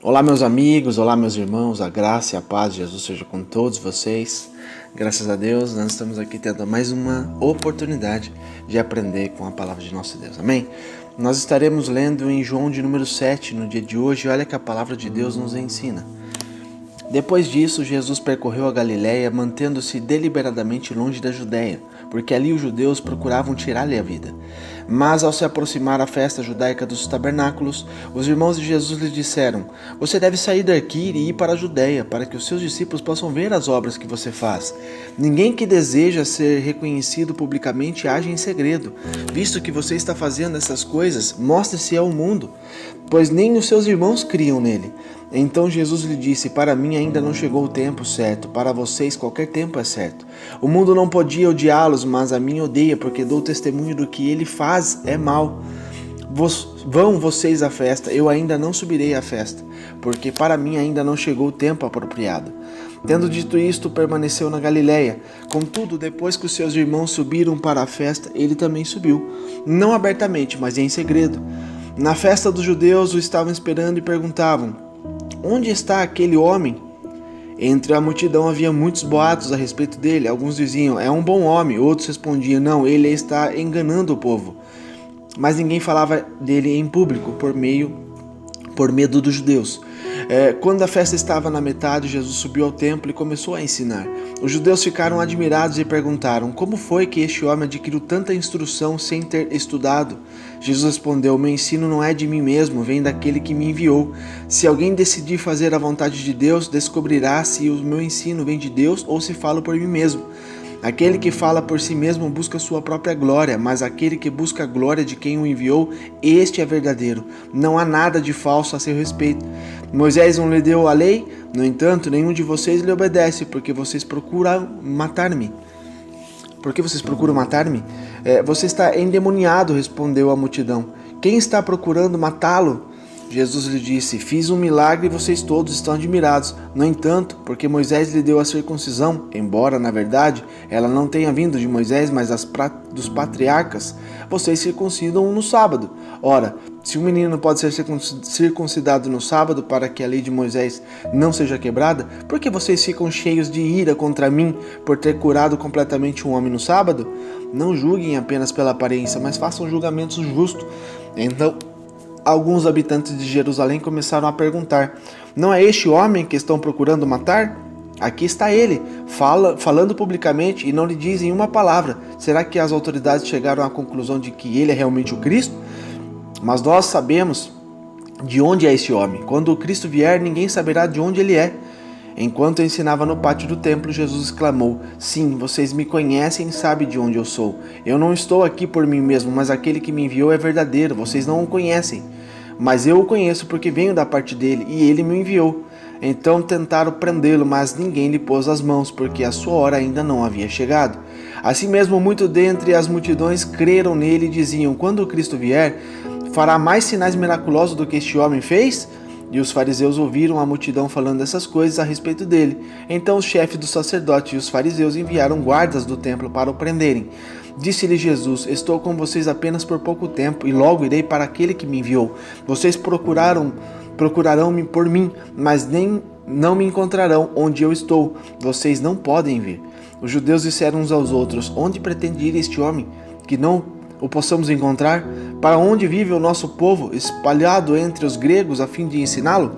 Olá meus amigos, olá meus irmãos, a graça e a paz de Jesus seja com todos vocês. Graças a Deus, nós estamos aqui tendo mais uma oportunidade de aprender com a palavra de nosso Deus, amém? Nós estaremos lendo em João de número 7 no dia de hoje, olha que a palavra de Deus nos ensina. Depois disso, Jesus percorreu a Galiléia, mantendo-se deliberadamente longe da Judéia, porque ali os judeus procuravam tirar-lhe a vida. Mas ao se aproximar a festa judaica dos tabernáculos, os irmãos de Jesus lhe disseram: "Você deve sair daqui e ir para a Judéia, para que os seus discípulos possam ver as obras que você faz. Ninguém que deseja ser reconhecido publicamente age em segredo. Visto que você está fazendo essas coisas, mostre-se ao mundo, pois nem os seus irmãos criam nele." Então Jesus lhe disse: "Para mim ainda não chegou o tempo certo, para vocês qualquer tempo é certo. O mundo não podia odiá-los, mas a mim odeia, porque dou testemunho do que ele faz é mal. Vão vocês à festa, eu ainda não subirei à festa, porque para mim ainda não chegou o tempo apropriado." Tendo dito isto, permaneceu na Galiléia. Contudo, depois que os seus irmãos subiram para a festa, ele também subiu, não abertamente, mas em segredo. Na festa dos judeus o estavam esperando e perguntavam: "Onde está aquele homem?" Entre a multidão havia muitos boatos a respeito dele. Alguns diziam: "É um bom homem." Outros respondiam: "Não, ele está enganando o povo." Mas ninguém falava dele em público por medo dos judeus. Quando a festa estava na metade, Jesus subiu ao templo e começou a ensinar. Os judeus ficaram admirados e perguntaram: "Como foi que este homem adquiriu tanta instrução sem ter estudado?" Jesus respondeu: "Meu ensino não é de mim mesmo, vem daquele que me enviou. Se alguém decidir fazer a vontade de Deus, descobrirá se o meu ensino vem de Deus ou se falo por mim mesmo. Aquele que fala por si mesmo busca sua própria glória, mas aquele que busca a glória de quem o enviou, este é verdadeiro. Não há nada de falso a seu respeito. Moisés não lhe deu a lei? No entanto, nenhum de vocês lhe obedece, porque vocês procuram matar-me." "Por que vocês procuram matar-me?" "Você está endemoniado", respondeu a multidão. "Quem está procurando matá-lo?" Jesus lhe disse: "Fiz um milagre e vocês todos estão admirados. No entanto, porque Moisés lhe deu a circuncisão, embora, na verdade, ela não tenha vindo de Moisés, mas dos patriarcas, vocês circuncidam no sábado. Ora, se um menino pode ser circuncidado no sábado para que a lei de Moisés não seja quebrada, por que vocês ficam cheios de ira contra mim por ter curado completamente um homem no sábado? Não julguem apenas pela aparência, mas façam julgamentos justos." Então, alguns habitantes de Jerusalém começaram a perguntar: "Não é este homem que estão procurando matar? Aqui está ele, falando publicamente, e não lhe dizem uma palavra. Será que as autoridades chegaram à conclusão de que ele é realmente o Cristo? Mas nós sabemos de onde é esse homem. Quando o Cristo vier, ninguém saberá de onde ele é." Enquanto ensinava no pátio do templo, Jesus exclamou: "Sim, vocês me conhecem e sabem de onde eu sou. Eu não estou aqui por mim mesmo, mas aquele que me enviou é verdadeiro. Vocês não o conhecem, mas eu o conheço porque venho da parte dele e ele me enviou." Então tentaram prendê-lo, mas ninguém lhe pôs as mãos, porque a sua hora ainda não havia chegado. Assim mesmo, muitos dentre as multidões creram nele e diziam: "Quando o Cristo vier, fará mais sinais miraculosos do que este homem fez?" E os fariseus ouviram a multidão falando essas coisas a respeito dele. Então os chefes dos sacerdotes e os fariseus enviaram guardas do templo para o prenderem. Disse-lhe Jesus: "Estou com vocês apenas por pouco tempo, e logo irei para aquele que me enviou. Vocês procurarão-me por mim, mas não me encontrarão onde eu estou. Vocês não podem vir." Os judeus disseram uns aos outros: "Onde pretende ir este homem, que não o possamos encontrar? Para onde vive o nosso povo, espalhado entre os gregos, a fim de ensiná-lo?"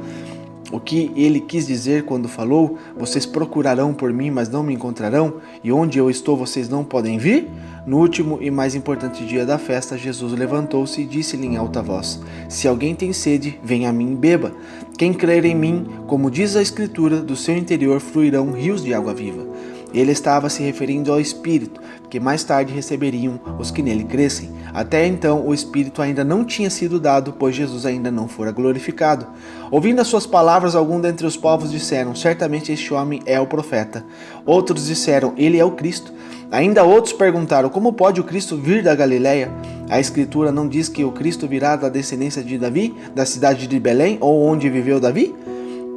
O que ele quis dizer quando falou: "Vocês procurarão por mim, mas não me encontrarão, e onde eu estou vocês não podem vir?" No último e mais importante dia da festa, Jesus levantou-se e disse-lhe em alta voz: "Se alguém tem sede, venha a mim e beba. Quem crer em mim, como diz a Escritura, do seu interior fluirão rios de água viva." Ele estava se referindo ao Espírito, que mais tarde receberiam os que nele crescem. Até então, o Espírito ainda não tinha sido dado, pois Jesus ainda não fora glorificado. Ouvindo as suas palavras, alguns dentre os povos disseram: "Certamente este homem é o profeta." Outros disseram: "Ele é o Cristo." Ainda outros perguntaram: "Como pode o Cristo vir da Galiléia? A Escritura não diz que o Cristo virá da descendência de Davi, da cidade de Belém, ou onde viveu Davi?"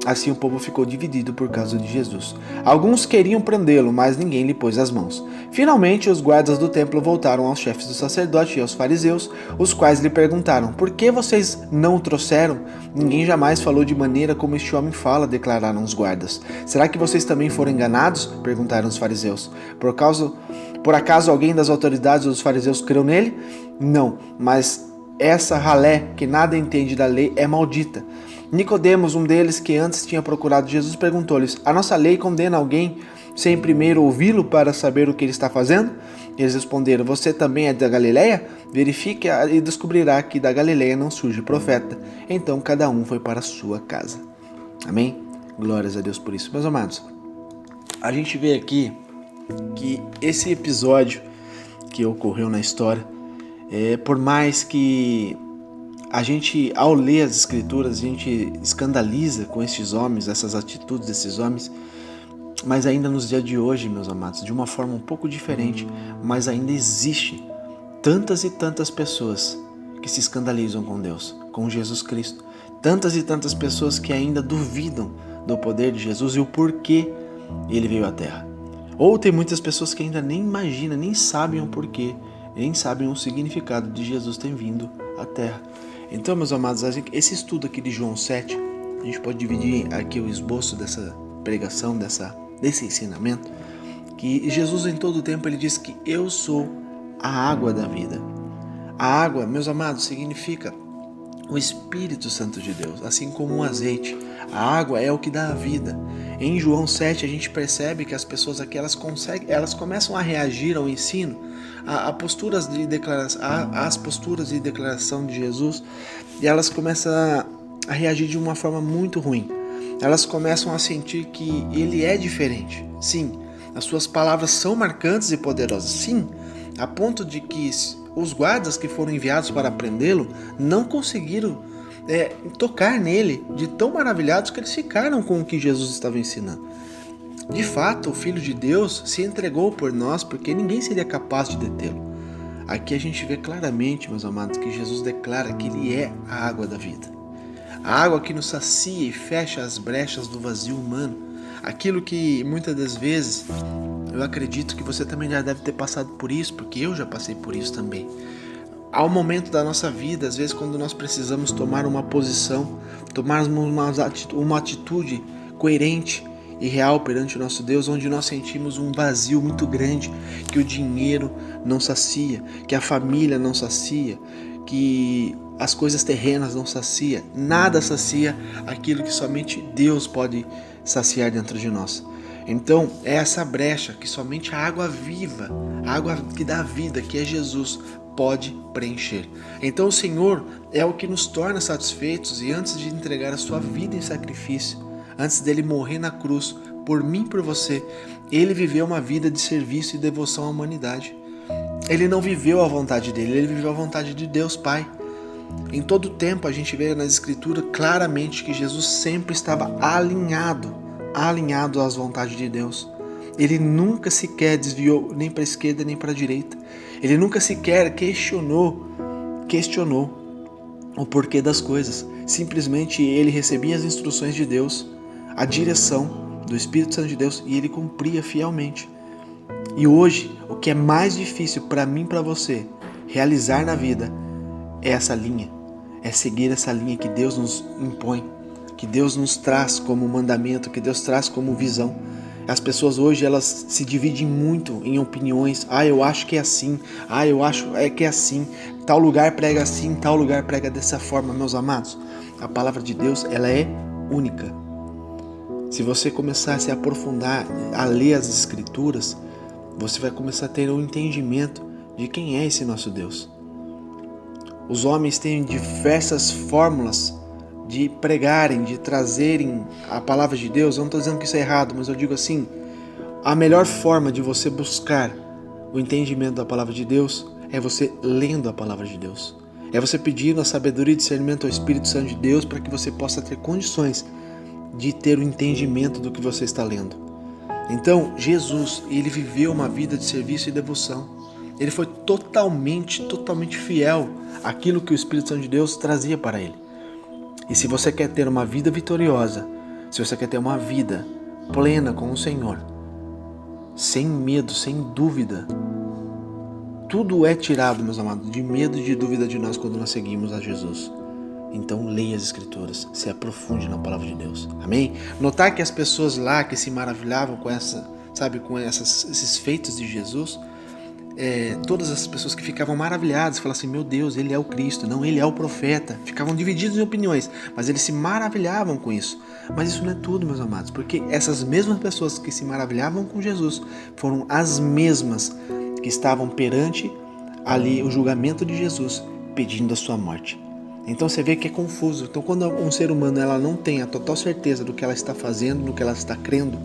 Assim o povo ficou dividido por causa de Jesus. Alguns queriam prendê-lo, mas ninguém lhe pôs as mãos. Finalmente, os guardas do templo voltaram aos chefes do sacerdote e aos fariseus, os quais lhe perguntaram: por que vocês não o trouxeram? Ninguém jamais falou de maneira como este homem fala, declararam os guardas. Será que vocês também foram enganados? Perguntaram os fariseus. Por acaso alguém das autoridades dos fariseus creu nele? Não, mas essa ralé, que nada entende da lei, é maldita. Nicodemos, um deles que antes tinha procurado Jesus, perguntou-lhes: a nossa lei condena alguém sem primeiro ouvi-lo para saber o que ele está fazendo? Eles responderam: você também é da Galileia? Verifique e descobrirá que da Galileia não surge profeta. Então cada um foi para a sua casa. Amém? Glórias a Deus por isso. Meus amados, a gente vê aqui que esse episódio que ocorreu na história, por mais que a gente, ao ler as escrituras, a gente escandaliza com estes homens, essas atitudes desses homens, mas ainda nos dias de hoje, meus amados, de uma forma um pouco diferente, mas ainda existe tantas e tantas pessoas que se escandalizam com Deus, com Jesus Cristo. Tantas e tantas pessoas que ainda duvidam do poder de Jesus e o porquê ele veio à Terra. Ou tem muitas pessoas que ainda nem imaginam, nem sabem o porquê, nem sabem o significado de Jesus ter vindo à Terra. Então, meus amados, esse estudo aqui de João 7, a gente pode dividir aqui o esboço dessa pregação, desse ensinamento, que Jesus em todo o tempo ele diz que eu sou a água da vida. A água, meus amados, significa o Espírito Santo de Deus, assim como o azeite. A água é o que dá a vida. Em João 7 a gente percebe que as pessoas aqui elas começam a reagir ao ensino, às posturas de declaração de Jesus, e elas começam a reagir de uma forma muito ruim. Elas começam a sentir que ele é diferente. Sim, as suas palavras são marcantes e poderosas. Sim, a ponto de que os guardas que foram enviados para prendê-lo não conseguiram tocar nele, de tão maravilhados que eles ficaram com o que Jesus estava ensinando. De fato, o Filho de Deus se entregou por nós porque ninguém seria capaz de detê-lo. Aqui a gente vê claramente, meus amados, que Jesus declara que ele é a água da vida. A água que nos sacia e fecha as brechas do vazio humano. Aquilo que muitas das vezes, eu acredito que você também já deve ter passado por isso, porque eu já passei por isso também. Há um momento da nossa vida, às vezes, quando nós precisamos tomar uma posição, tomarmos uma atitude coerente e real perante o nosso Deus, onde nós sentimos um vazio muito grande, que o dinheiro não sacia, que a família não sacia, que as coisas terrenas não sacia, nada sacia aquilo que somente Deus pode saciar dentro de nós. Então é essa brecha que somente a água viva, a água que dá vida, que é Jesus, pode preencher. Então o Senhor é o que nos torna satisfeitos, e antes de entregar a sua vida em sacrifício, antes dele morrer na cruz, por mim e por você, ele viveu uma vida de serviço e devoção à humanidade. Ele não viveu a vontade dele, ele viveu a vontade de Deus Pai. Em todo tempo a gente vê nas escrituras claramente que Jesus sempre estava alinhado às vontades de Deus. Ele nunca sequer desviou nem para a esquerda nem para a direita. Ele nunca sequer questionou o porquê das coisas. Simplesmente ele recebia as instruções de Deus, a direção do Espírito Santo de Deus, e ele cumpria fielmente. E hoje, o que é mais difícil para mim e para você realizar na vida é essa linha, é seguir essa linha que Deus nos impõe, que Deus nos traz como mandamento, que Deus traz como visão. As pessoas hoje, elas se dividem muito em opiniões. Eu acho que é assim, eu acho que é assim, tal lugar prega assim, tal lugar prega dessa forma. Meus amados, a palavra de Deus, ela é única. Se você começar a se aprofundar, a ler as escrituras, você vai começar a ter um entendimento de quem é esse nosso Deus. Os homens têm diversas fórmulas de pregarem, de trazerem a palavra de Deus. Eu não estou dizendo que isso é errado, mas eu digo assim, a melhor forma de você buscar o entendimento da palavra de Deus é você lendo a palavra de Deus. É você pedindo a sabedoria e discernimento ao Espírito Santo de Deus para que você possa ter condições de ter o entendimento do que você está lendo. Então, Jesus, ele viveu uma vida de serviço e devoção. Ele foi totalmente fiel àquilo que o Espírito Santo de Deus trazia para ele. E se você quer ter uma vida vitoriosa, se você quer ter uma vida plena com o Senhor, sem medo, sem dúvida, tudo é tirado, meus amados, de medo e de dúvida de nós quando nós seguimos a Jesus. Então leia as Escrituras, se aprofunde na palavra de Deus. Amém? Notar que as pessoas lá que se maravilhavam com esses feitos de Jesus, todas as pessoas que ficavam maravilhadas, falavam assim, meu Deus, ele é o Cristo, não, ele é o profeta. Ficavam divididos em opiniões, mas eles se maravilhavam com isso. Mas isso não é tudo, meus amados, porque essas mesmas pessoas que se maravilhavam com Jesus foram as mesmas que estavam perante ali o julgamento de Jesus, pedindo a sua morte. Então você vê que é confuso. Então quando um ser humano ela não tem a total certeza do que ela está fazendo, do que ela está crendo,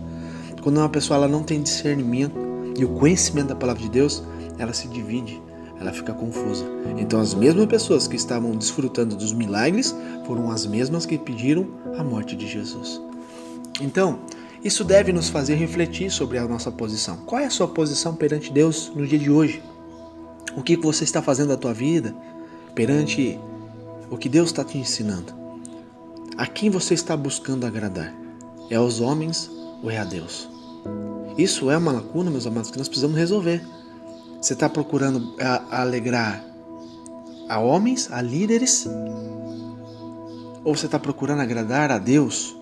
quando uma pessoa ela não tem discernimento e o conhecimento da palavra de Deus, ela se divide, ela fica confusa. Então as mesmas pessoas que estavam desfrutando dos milagres foram as mesmas que pediram a morte de Jesus. Então, isso deve nos fazer refletir sobre a nossa posição. Qual é a sua posição perante Deus no dia de hoje? O que você está fazendo da tua vida perante o que Deus está te ensinando? A quem você está buscando agradar? É aos homens ou é a Deus? Isso é uma lacuna, meus amados, que nós precisamos resolver. Você está procurando alegrar a homens, a líderes? Ou você está procurando agradar a Deus,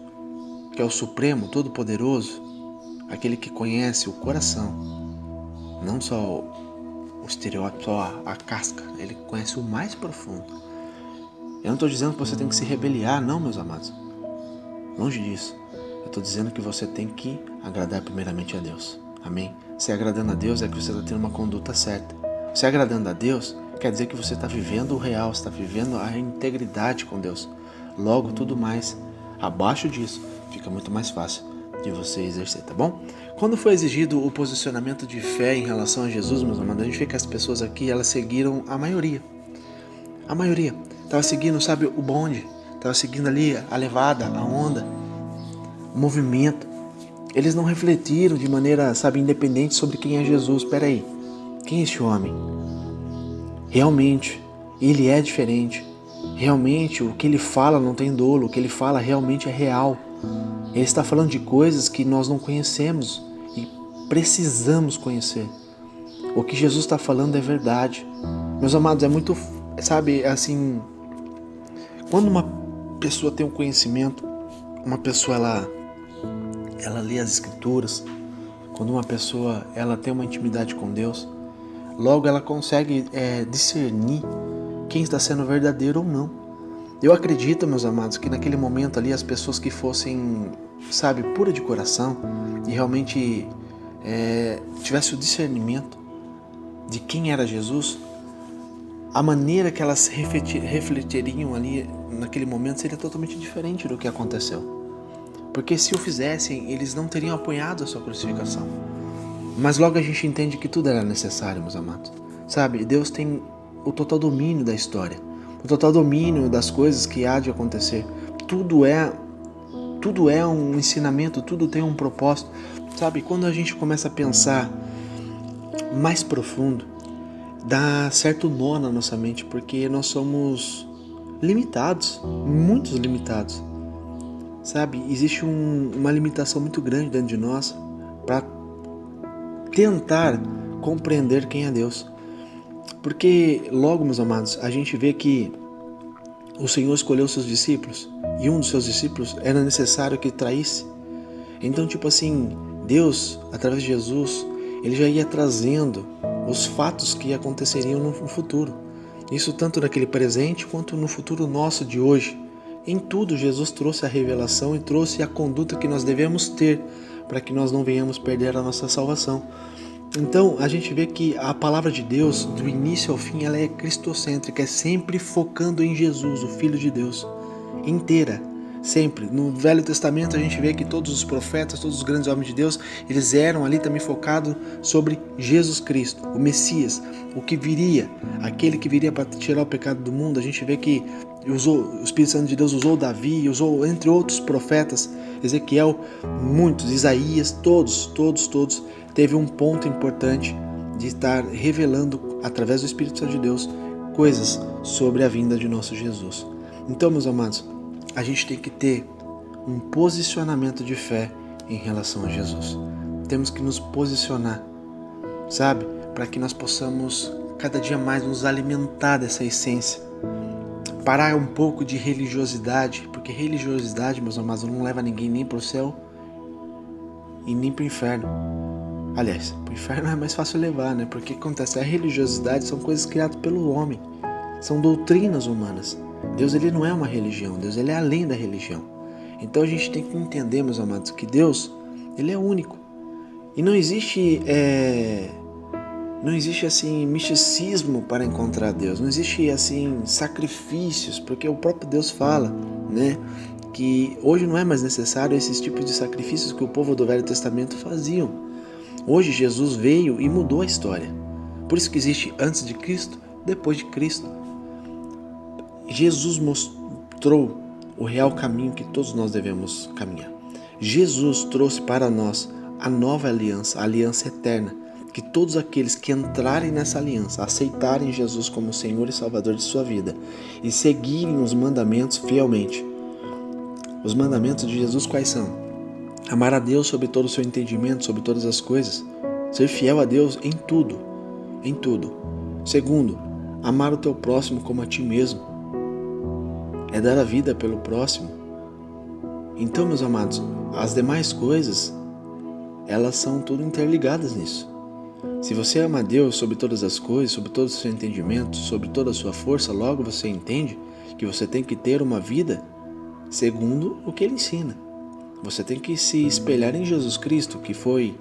que é o Supremo, Todo-Poderoso, aquele que conhece o coração, não só o estereótipo, só a casca, ele conhece o mais profundo. Eu não estou dizendo que você tem que se rebeliar, não, meus amados. Longe disso. Eu estou dizendo que você tem que agradar primeiramente a Deus. Amém? Se agradando a Deus é que você está tendo uma conduta certa. Se agradando a Deus quer dizer que você está vivendo o real, está vivendo a integridade com Deus. Logo, tudo mais abaixo disso fica muito mais fácil de você exercer, tá bom? Quando foi exigido o posicionamento de fé em relação a Jesus, meus amados, a gente vê que as pessoas aqui, elas seguiram a maioria. A maioria estava seguindo, sabe, o bonde, estava seguindo ali a levada, a onda, o movimento. Eles não refletiram de maneira, sabe, independente sobre quem é Jesus. Espera aí, quem é esse homem? Realmente, ele é diferente. Realmente, o que ele fala não tem dolo, o que ele fala realmente é real. Ele está falando de coisas que nós não conhecemos e precisamos conhecer. O que Jesus está falando é verdade. Meus amados, é muito, sabe, assim, quando uma pessoa tem um conhecimento, uma pessoa ela lê as Escrituras, quando uma pessoa ela tem uma intimidade com Deus, logo ela consegue discernir quem está sendo verdadeiro ou não. Eu acredito, meus amados, que naquele momento ali as pessoas que fossem, sabe, pura de coração e realmente tivesse o discernimento de quem era Jesus, a maneira que elas refletiriam ali naquele momento seria totalmente diferente do que aconteceu. Porque se o fizessem, eles não teriam apoiado a sua crucificação. Mas logo a gente entende que tudo era necessário, meus amados. Sabe, Deus tem o total domínio da história, o total domínio das coisas que há de acontecer. Tudo é um ensinamento, tudo tem um propósito. Sabe, quando a gente começa a pensar mais profundo, dá certo nó na nossa mente, porque nós somos limitados, muito limitados. Sabe, existe uma limitação muito grande dentro de nós para tentar compreender quem é Deus. Porque logo, meus amados, a gente vê que o Senhor escolheu seus discípulos e um dos seus discípulos era necessário que traísse. Então, tipo assim, Deus, através de Jesus, ele já ia trazendo os fatos que aconteceriam no futuro. Isso tanto naquele presente quanto no futuro nosso de hoje. Em tudo, Jesus trouxe a revelação e trouxe a conduta que nós devemos ter para que nós não venhamos perder a nossa salvação. Então, a gente vê que a palavra de Deus, do início ao fim, ela é cristocêntrica, é sempre focando em Jesus, o Filho de Deus, inteira, sempre. No Velho Testamento, a gente vê que todos os profetas, todos os grandes homens de Deus, eles eram ali também focados sobre Jesus Cristo, o Messias, o que viria, aquele que viria para tirar o pecado do mundo. A gente vê que o Espírito Santo de Deus usou Davi, usou entre outros profetas, Ezequiel, muitos, Isaías, todos, teve um ponto importante de estar revelando, através do Espírito Santo de Deus, coisas sobre a vinda de nosso Jesus. Então, meus amados, a gente tem que ter um posicionamento de fé em relação a Jesus. Temos que nos posicionar, sabe? Para que nós possamos cada dia mais nos alimentar dessa essência. Parar um pouco de religiosidade, porque religiosidade, meus amados, não leva ninguém nem para o céu e nem para o inferno. Aliás, para o inferno é mais fácil levar, né? Porque acontece, a religiosidade são coisas criadas pelo homem, são doutrinas humanas. Deus, ele não é uma religião, Deus, ele é além da religião. Então a gente tem que entender, meus amados, que Deus, ele é único. E não existe assim misticismo para encontrar Deus, não existe assim sacrifícios, porque o próprio Deus fala, né, que hoje não é mais necessário esses tipos de sacrifícios que o povo do Velho Testamento faziam. Hoje Jesus veio e mudou a história. Por isso que existe antes de Cristo, depois de Cristo. Jesus mostrou o real caminho que todos nós devemos caminhar. Jesus trouxe para nós a nova aliança, a aliança eterna, que todos aqueles que entrarem nessa aliança, aceitarem Jesus como Senhor e Salvador de sua vida e seguirem os mandamentos fielmente. Os mandamentos de Jesus quais são? Amar a Deus sobre todo o seu entendimento, sobre todas as coisas. Ser fiel a Deus em tudo, em tudo. Segundo, amar o teu próximo como a ti mesmo. É dar a vida pelo próximo. Então, meus amados, as demais coisas, elas são tudo interligadas nisso. Se você ama a Deus sobre todas as coisas, sobre todo o seu entendimento, sobre toda a sua força, logo você entende que você tem que ter uma vida segundo o que Ele ensina. Você tem que se espelhar em Jesus Cristo, que foi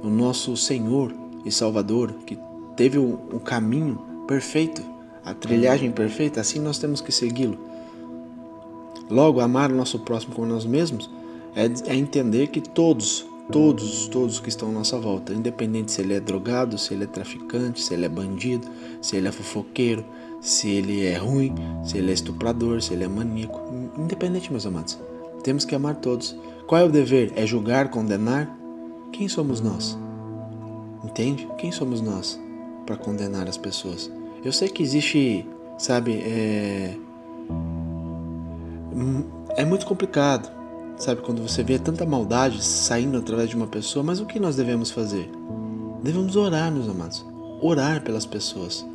o nosso Senhor e Salvador, que teve o caminho perfeito, a trilhagem perfeita, assim nós temos que segui-lo. Logo, amar o nosso próximo como nós mesmos é entender que todos que estão à nossa volta, independente se ele é drogado, se ele é traficante, se ele é bandido, se ele é fofoqueiro, se ele é ruim, se ele é estuprador, se ele é maníaco, independente, meus amados, temos que amar todos. Qual é o dever? É julgar, condenar? Quem somos nós? Entende? Quem somos nós para condenar as pessoas? Eu sei que existe, sabe, é muito complicado, sabe, quando você vê tanta maldade saindo através de uma pessoa, mas o que nós devemos fazer? Devemos orar, meus amados, orar pelas pessoas,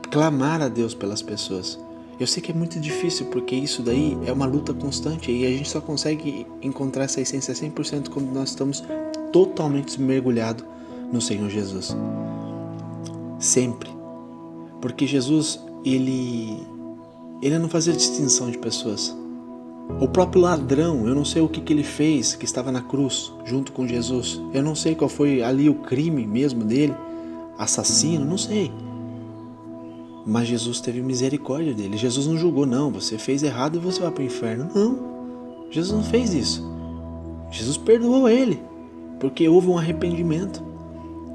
clamar a Deus pelas pessoas. Eu sei que é muito difícil, porque isso daí é uma luta constante e a gente só consegue encontrar essa essência 100% quando nós estamos totalmente mergulhados no Senhor Jesus. Sempre. Porque Jesus, ele não fazia distinção de pessoas. O próprio ladrão, eu não sei o que ele fez, que estava na cruz junto com Jesus. Eu não sei qual foi ali o crime mesmo dele, assassino, não sei. Mas Jesus teve misericórdia dele. Jesus não julgou, não, você fez errado e você vai para o inferno. Não, Jesus não fez isso. Jesus perdoou ele, porque houve um arrependimento.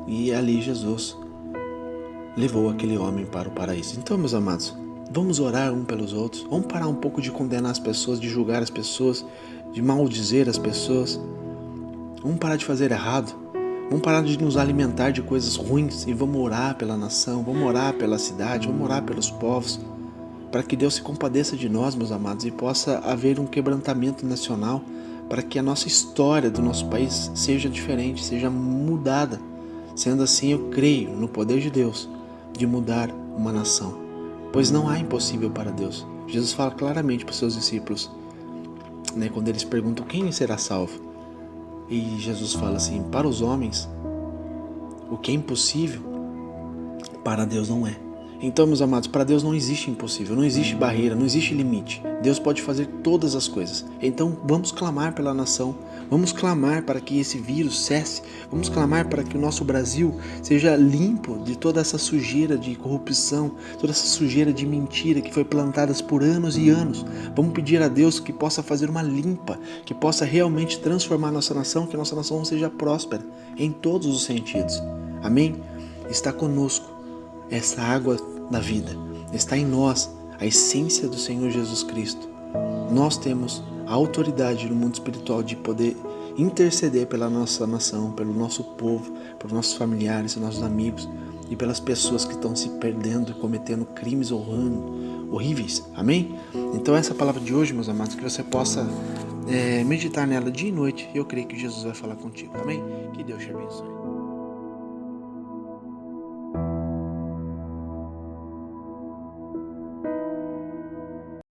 E ali Jesus levou aquele homem para o paraíso. Então, meus amados, vamos orar um pelos outros. Vamos parar um pouco de condenar as pessoas, de julgar as pessoas, de maldizer as pessoas. Vamos parar de fazer errado. Vamos parar de nos alimentar de coisas ruins e vamos orar pela nação, vamos orar pela cidade, vamos orar pelos povos, para que Deus se compadeça de nós, meus amados, e possa haver um quebrantamento nacional, para que a nossa história do nosso país seja diferente, seja mudada. Sendo assim, eu creio no poder de Deus de mudar uma nação, pois não há impossível para Deus. Jesus fala claramente para os seus discípulos, né, quando eles perguntam quem será salvo. E Jesus fala assim, para os homens, o que é impossível, para Deus não é. Então, meus amados, para Deus não existe impossível, não existe barreira, não existe limite. Deus pode fazer todas as coisas. Então, vamos clamar pela nação, vamos clamar para que esse vírus cesse, vamos clamar para que o nosso Brasil seja limpo de toda essa sujeira de corrupção, toda essa sujeira de mentira que foi plantada por anos e anos. Vamos pedir a Deus que possa fazer uma limpa, que possa realmente transformar a nossa nação, que a nossa nação seja próspera em todos os sentidos. Amém? Está conosco essa água da vida, está em nós a essência do Senhor Jesus Cristo. Nós temos a autoridade no mundo espiritual de poder interceder pela nossa nação, pelo nosso povo, pelos nossos familiares, nossos amigos e pelas pessoas que estão se perdendo e cometendo crimes horríveis. Amém? Então essa palavra de hoje, meus amados, que você possa meditar nela dia e noite, e eu creio que Jesus vai falar contigo, amém? Que Deus te abençoe.